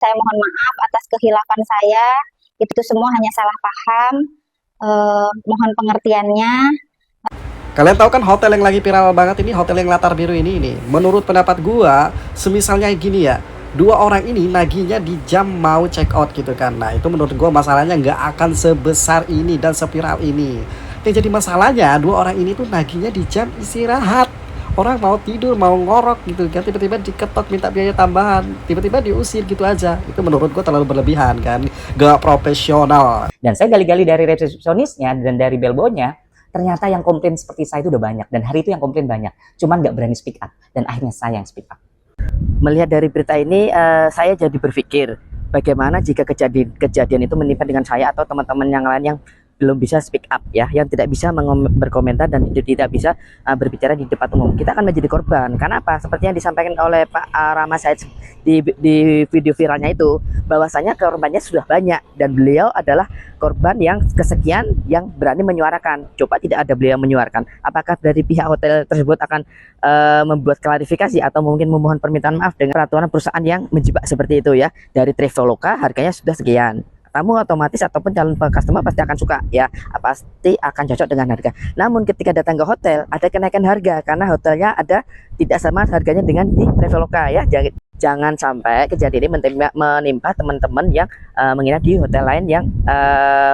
Saya mohon maaf atas kehilapan saya. Itu semua hanya salah paham. Mohon pengertiannya. Kalian tahu kan hotel yang lagi viral banget ini, hotel yang latar biru ini. Menurut pendapat gua, semisalnya gini ya, dua orang ini naginya di jam mau check out gitu kan. Nah itu menurut gua masalahnya nggak akan sebesar ini dan seviral ini. Yang jadi masalahnya dua orang ini tuh naginya di jam istirahat. Orang mau tidur, mau ngorok gitu kan, tiba-tiba diketok minta biaya tambahan, tiba-tiba diusir gitu aja. Itu menurut gua terlalu berlebihan kan, gak profesional. Dan saya gali-gali dari resepsionisnya dan dari bellboynya, ternyata yang komplain seperti saya itu udah banyak. Dan hari itu yang komplain banyak, cuman nggak berani speak up. Dan akhirnya saya yang speak up. Melihat dari berita ini, saya jadi berpikir bagaimana jika kejadian itu menimpa dengan saya atau teman-teman yang lain yang belum bisa speak up ya, yang tidak bisa berkomentar dan tidak bisa berbicara di depan umum. Kita akan menjadi korban. Karena apa? Seperti yang disampaikan oleh Pak Rama Said di video viralnya itu, bahwasanya korbannya sudah banyak dan beliau adalah korban yang kesekian yang berani menyuarakan. Coba tidak ada beliau menyuarakan, apakah dari pihak hotel tersebut akan membuat klarifikasi atau mungkin memohon permintaan maaf dengan peraturan perusahaan yang menjebak seperti itu ya. Dari Traveloka harganya sudah sekian, kamu otomatis ataupun calon customer pasti akan suka ya, pasti akan cocok dengan harga. Namun ketika datang ke hotel ada kenaikan harga karena hotelnya ada tidak sama harganya dengan di Traveloka ya. Jangan sampai kejadian ini menimpa teman-teman yang menginap di hotel lain yang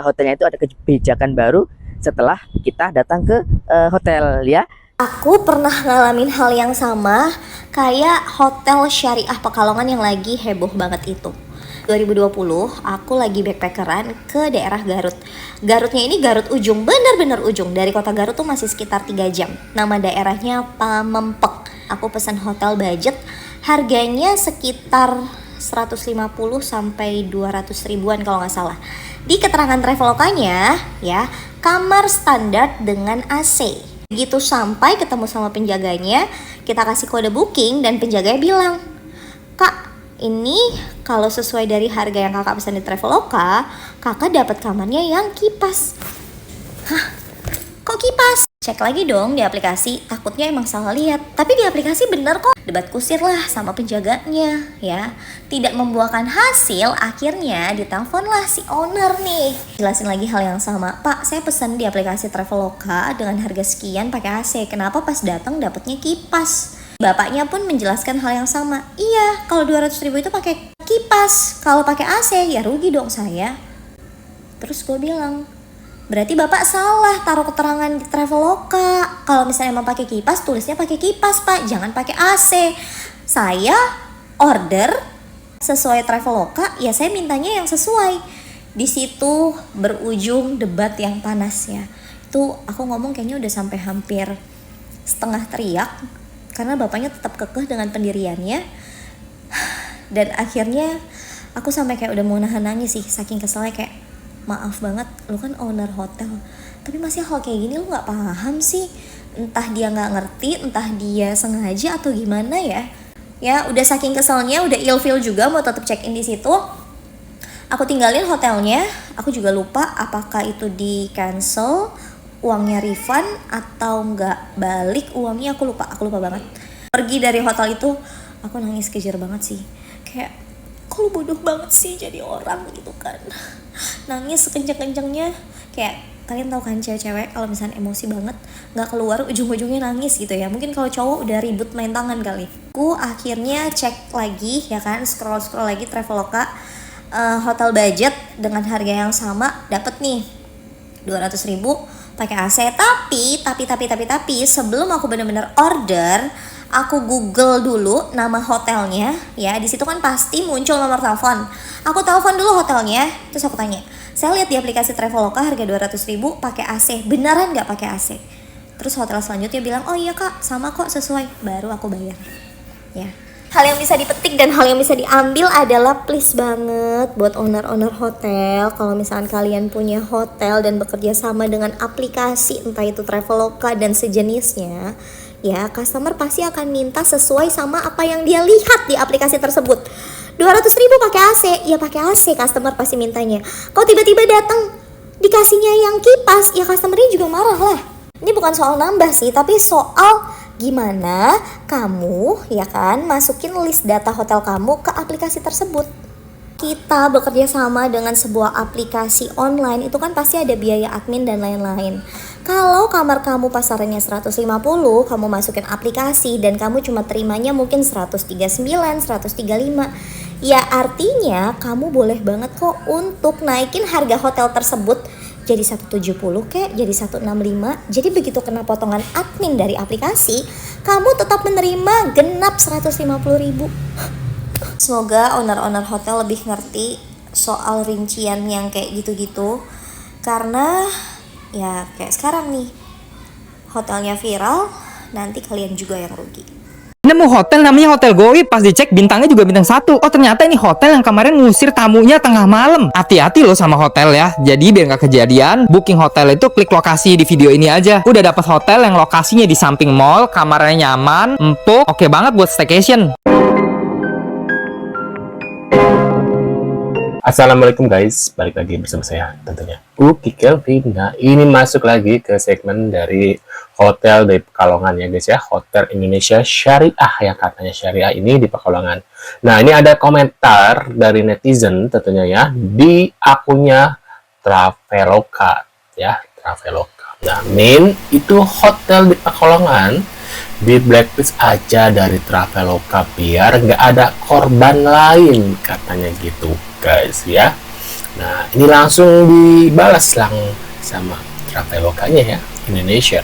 hotelnya itu ada kebijakan baru setelah kita datang ke hotel ya. Aku pernah ngalamin hal yang sama kayak hotel Syariah Pekalongan yang lagi heboh banget itu. 2020 aku lagi backpackeran ke daerah Garut. Garutnya ini Garut ujung, bener-bener ujung. Dari kota Garut tuh masih sekitar 3 jam. Nama daerahnya Pamempek. Aku pesan hotel budget, harganya sekitar 150 sampai 200 ribuan kalau nggak salah. Di keterangan Travelokanya ya, kamar standar dengan AC. Begitu sampai ketemu sama penjaganya, kita kasih kode booking dan penjaganya bilang, "Kak, ini kalau sesuai dari harga yang kakak pesan di Traveloka, kakak dapat kamarnya yang kipas." Hah? Kok kipas? Cek lagi dong di aplikasi, takutnya emang salah lihat. Tapi di aplikasi bener kok. Debat kusir lah sama penjaganya ya. Tidak membuahkan hasil, akhirnya diteleponlah si owner nih. Jelasin lagi hal yang sama. "Pak, saya pesan di aplikasi Traveloka dengan harga sekian pakai AC. Kenapa pas datang dapatnya kipas?" Bapaknya pun menjelaskan hal yang sama. "Iya, kalau 200 ribu itu pakai kipas. Kalau pakai AC ya rugi dong saya." Terus gue bilang, "Berarti bapak salah taruh keterangan di Traveloka. Kalau misalnya emang pakai kipas, tulisnya pakai kipas pak, jangan pakai AC. Saya order sesuai Traveloka, ya saya mintanya yang sesuai." Di situ berujung debat yang panas ya. Itu aku ngomong kayaknya udah sampai hampir setengah teriak. Karena bapaknya tetap kekeh dengan pendiriannya. Dan akhirnya aku sampai kayak udah mau nahan nangis sih, saking keselnya kayak, "Maaf banget, lu kan owner hotel, tapi masih hal kayak gini lu gak paham sih. Entah dia gak ngerti, entah dia sengaja atau gimana ya." Ya udah saking keselnya, udah ilfeel juga mau tetap check in di situ. Aku tinggalin hotelnya. Aku juga lupa apakah itu di cancel, uangnya refund atau nggak balik uangnya, aku lupa banget. Pergi dari hotel itu aku nangis kejer banget sih, kayak kok lu bodoh banget sih jadi orang gitu kan. Nangis sekencang-kencangnya, kayak kalian tahu kan cewek-cewek kalau misalnya emosi banget nggak keluar ujung-ujungnya nangis gitu ya. Mungkin kalau cowok udah ribut main tangan kali. Aku akhirnya cek lagi ya kan, scroll lagi Traveloka, hotel budget dengan harga yang sama, dapet nih 200 ribu pakai AC. Tapi sebelum aku benar-benar order, aku Google dulu nama hotelnya ya. Di situ kan pasti muncul nomor telepon. Aku telepon dulu hotelnya, terus aku tanya, "Saya lihat di aplikasi Traveloka harga 200 ribu pakai AC, beneran nggak pakai AC?" Terus hotel selanjutnya bilang, "Oh iya kak, sama kok, sesuai." Baru aku bayar ya. Hal yang bisa dipetik dan hal yang bisa diambil adalah please banget buat owner-owner hotel, kalau misalkan kalian punya hotel dan bekerja sama dengan aplikasi entah itu Traveloka dan sejenisnya, ya customer pasti akan minta sesuai sama apa yang dia lihat di aplikasi tersebut. 200 ribu pakai AC, ya pakai AC customer pasti mintanya. Kalau tiba-tiba datang dikasihnya yang kipas, ya customernya juga marah lah. Ini bukan soal nambah sih, tapi soal gimana kamu ya kan masukin list data hotel kamu ke aplikasi tersebut. kita bekerja sama dengan sebuah aplikasi online itu kan pasti ada biaya admin dan lain-lain. Kalau kamar kamu pasarannya 150, kamu masukin aplikasi dan kamu cuma terimanya mungkin 139, 135. Ya artinya kamu boleh banget kok untuk naikin harga hotel tersebut jadi 170 kek, jadi 165. Jadi begitu kena potongan admin dari aplikasi, kamu tetap menerima genap 150.000. Semoga owner-owner hotel lebih ngerti soal rincian yang kayak gitu-gitu. Karena ya kayak sekarang nih, hotelnya viral, nanti kalian juga yang rugi. Nemu hotel namanya Hotel Goib, pas dicek bintangnya juga bintang 1. Oh ternyata ini hotel yang kemarin ngusir tamunya tengah malam. Hati-hati loh sama hotel ya. Jadi biar nggak kejadian, booking hotel itu klik lokasi di video ini aja. Udah dapat hotel yang lokasinya di samping mall, kamarnya nyaman, empuk, oke banget buat staycation. Assalamualaikum guys, balik lagi bersama saya tentunya Uki Kelvin. Nah ini masuk lagi ke segmen dari hotel di Pekalongan ya guys ya, Hotel Indonesia Syariah yang katanya syariah ini di Pekalongan. Nah ini ada komentar dari netizen tentunya ya di akunnya Traveloka ya, Traveloka. Nah Min, itu hotel di Pekalongan di blacklist aja dari Traveloka biar nggak ada korban lain katanya gitu guys ya. Nah ini langsung dibalas sama Travelokanya ya, Indonesia.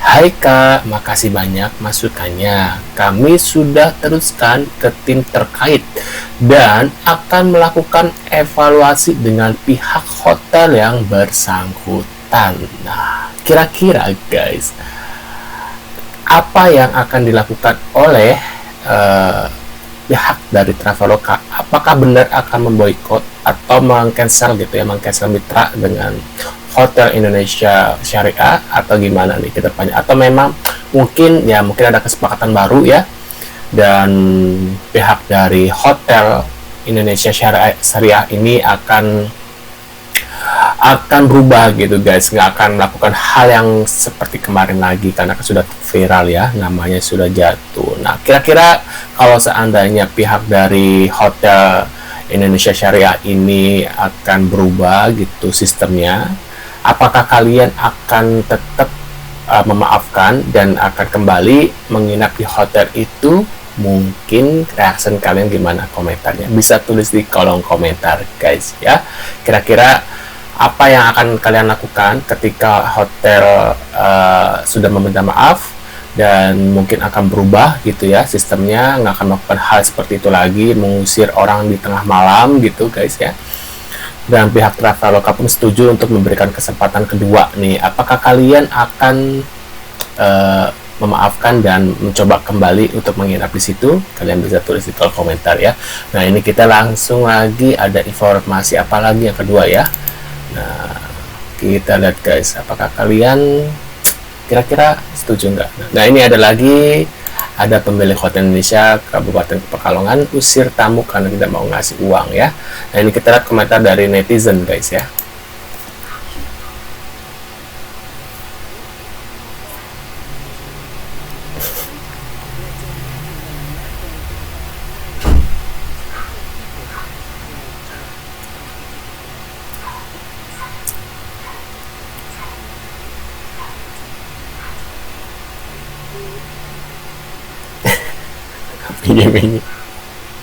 Hai Kak, makasih banyak masukannya. Kami sudah teruskan ke tim terkait dan akan melakukan evaluasi dengan pihak hotel yang bersangkutan. Nah kira-kira guys, apa yang akan dilakukan oleh pihak dari Traveloka? Apakah benar akan memboikot atau meng-cancel gitu ya, meng-cancel mitra dengan Hotel Indonesia Syariah atau gimana nih ke depannya? Atau memang mungkin ada kesepakatan baru ya, dan pihak dari Hotel Indonesia Syariah ini akan berubah gitu guys, nggak akan melakukan hal yang seperti kemarin lagi karena sudah viral ya, namanya sudah jatuh. Nah kira-kira kalau seandainya pihak dari Hotel Indonesia Syariah ini akan berubah gitu sistemnya, apakah kalian akan tetap memaafkan dan akan kembali menginap di hotel itu? Mungkin reaction kalian gimana, komentarnya bisa tulis di kolom komentar guys ya. Kira-kira apa yang akan kalian lakukan ketika hotel sudah meminta maaf dan mungkin akan berubah gitu ya sistemnya, nggak akan melakukan hal seperti itu lagi, mengusir orang di tengah malam gitu guys ya. Dan pihak Traveloka pun setuju untuk memberikan kesempatan kedua nih. Apakah kalian akan memaafkan dan mencoba kembali untuk menginap di situ? Kalian bisa tulis di kolom komentar ya. Nah ini kita langsung lagi ada informasi apa lagi yang kedua ya. Nah kita lihat guys, apakah kalian kira-kira setuju nggak? Nah ini ada lagi, ada pemilik Hotel Indonesia Kabupaten Pekalongan usir tamu karena tidak mau ngasih uang ya. Nah ini kita lihat komentar dari netizen guys ya.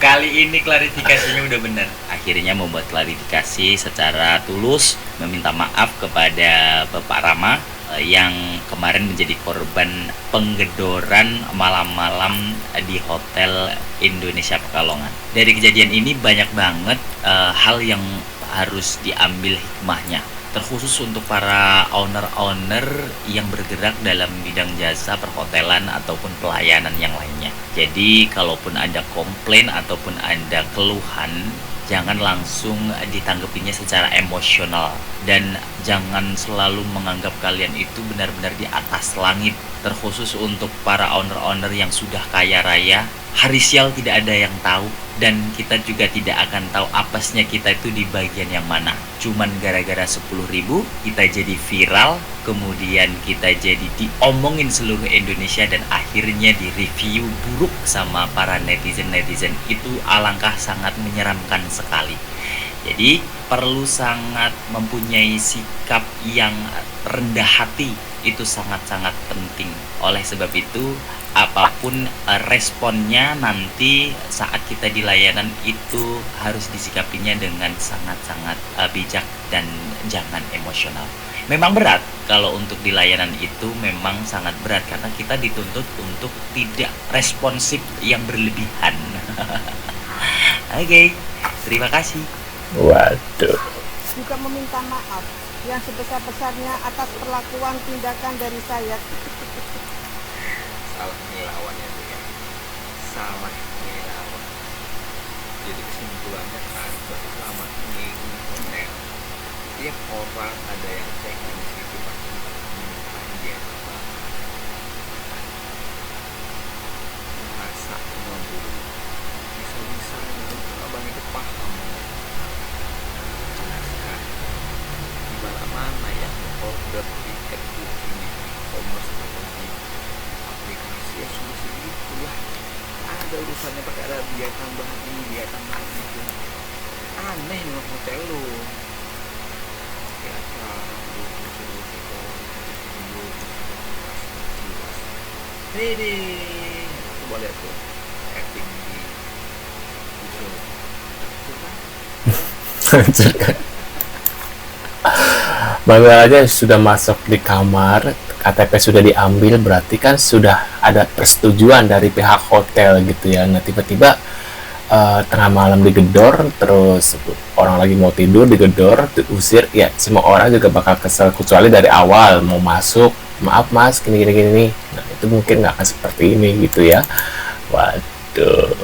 Kali ini klarifikasinya udah benar. Akhirnya membuat klarifikasi secara tulus, meminta maaf kepada Bapak Rama yang kemarin menjadi korban penggedoran malam-malam di Hotel Indonesia Pekalongan. Dari kejadian ini banyak banget hal yang harus diambil hikmahnya, terkhusus untuk para owner-owner yang bergerak dalam bidang jasa perhotelan ataupun pelayanan yang lainnya. Jadi kalaupun ada komplain ataupun ada keluhan, jangan langsung ditanggapinya secara emosional dan jangan selalu menganggap kalian itu benar-benar di atas langit. Terkhusus untuk para owner-owner yang sudah kaya raya, hari sial tidak ada yang tahu dan kita juga tidak akan tahu apesnya kita itu di bagian yang mana. Cuman gara-gara 10.000 kita jadi viral, kemudian kita jadi diomongin seluruh Indonesia dan akhirnya di review buruk buruk sama para netizen-netizen itu alangkah sangat menyeramkan sekali. Jadi perlu sangat mempunyai sikap yang rendah hati, itu sangat-sangat penting. Oleh sebab itu, apapun responnya nanti saat kita di layanan itu harus disikapinya dengan sangat-sangat bijak dan jangan emosional. Memang berat kalau untuk di layanan itu, memang sangat berat karena kita dituntut untuk tidak responsif yang berlebihan. Oke, terima kasih. Waduh. Juga meminta maaf yang sebesar-besarnya atas perlakuan tindakan dari saya. Salah ngelawannya tuh ya, salah ngelawan. Jadi kesimpulannya kan selama ini hotel, tiap orang ada yang cek di situ pasti minta dia merasa memburu. Bisa-bisanya untuk abang itu paham jelaskan gimana mana ya order tiket booking di e-commerce atau di aplikasi ya sudah segitu lah, ada urusannya pakai ada biaya tambahan ini biaya tambahan itu, aneh nih hotel lo ya cara lu suruh kita video jelas ini coba lihat tuh acting di video itu kan Hancur kan? Baru aja sudah masuk di kamar, KTP sudah diambil, berarti kan sudah ada persetujuan dari pihak hotel gitu ya. Nah tiba-tiba tengah malam digedor, terus orang lagi mau tidur digedor, diusir, ya semua orang juga bakal kesel, kecuali dari awal mau masuk, maaf mas, gini. Nah itu mungkin nggak akan seperti ini gitu ya. Waduh.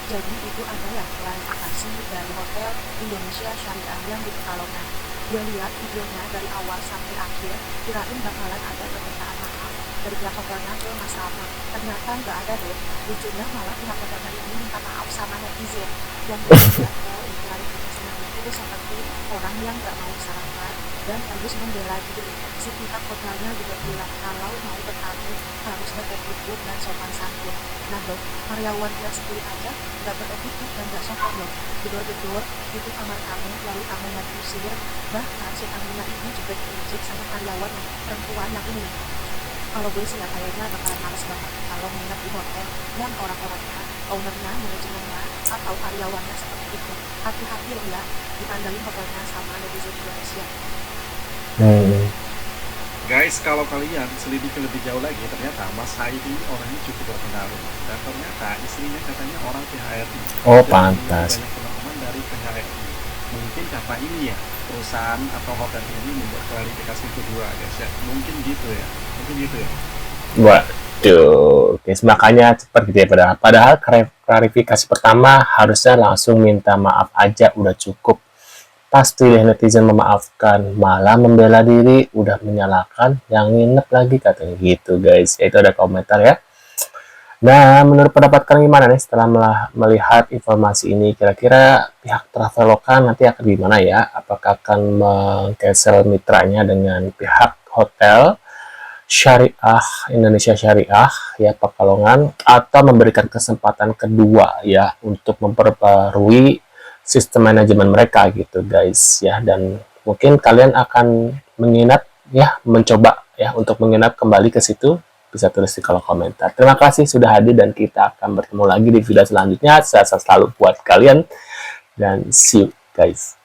Jadi itu adalah klarifikasi dari Hotel Indonesia Syariah yang di Pekalongan. Gue lihat videonya dari awal sampai akhir, kirain bakalan ada permintaan maaf dari pihak hotelnya ke Mas Rama. Ternyata nggak ada deh. Lucunya malah pihak hotelnya ini minta maaf sama netizen yang berpihak ke klarifikasinya itu seperti orang yang nggak mau sarapan dan harus membela diri. Si pihak hotelnya juga bilang kalau mau bertamu harus beretikut dan sopan santun. Nah dok, karyawan kelas 10 aja nggak beretikut dan nggak sopan dok. Gedor-gedor itu kamar kamu lalu kamunya diusir. Bahkan si tamunya ini juga diinjek sama karyawan perempuan yang ini. Kalau gue sih ya kayaknya bakalan males banget kalau menginap di hotel yang orang-orangnya, ownernya, manajemennya, atau karyawannya seperti itu. Hati-hati loh ya, ditandai hotelnya sama netizen Indonesia. Guys, kalau kalian selidiki lebih jauh lagi, ternyata Mas Said ini orangnya cukup berpengaruh. Dan ternyata istrinya katanya orang PHRI. Oh, Dan pantas. banyak teman-teman dari PHRI. Mungkin karena ini ya, perusahaan atau hotel ini membuat klarifikasi kedua, guys ya. Mungkin gitu ya. Waduh, guys, makanya seperti itu ya. Padahal klarifikasi pertama harusnya langsung minta maaf aja, udah cukup. Pasti deh netizen memaafkan, malah membela diri, udah menyalahkan yang nginep lagi katanya gitu guys. Itu ada komentar ya. Nah, menurut pendapat kalian gimana nih setelah melihat informasi ini? Kira-kira pihak Traveloka nanti akan gimana ya? Apakah akan meng-cancel mitranya dengan pihak hotel Syariah Indonesia Syariah ya Pekalongan, atau memberikan kesempatan kedua ya untuk memperbarui sistem manajemen mereka gitu guys ya. Dan mungkin kalian akan menginap ya, mencoba ya untuk menginap kembali ke situ, bisa tulis di kolom komentar. Terima kasih sudah hadir dan kita akan bertemu lagi di video selanjutnya. Sehat selalu buat kalian dan see you guys.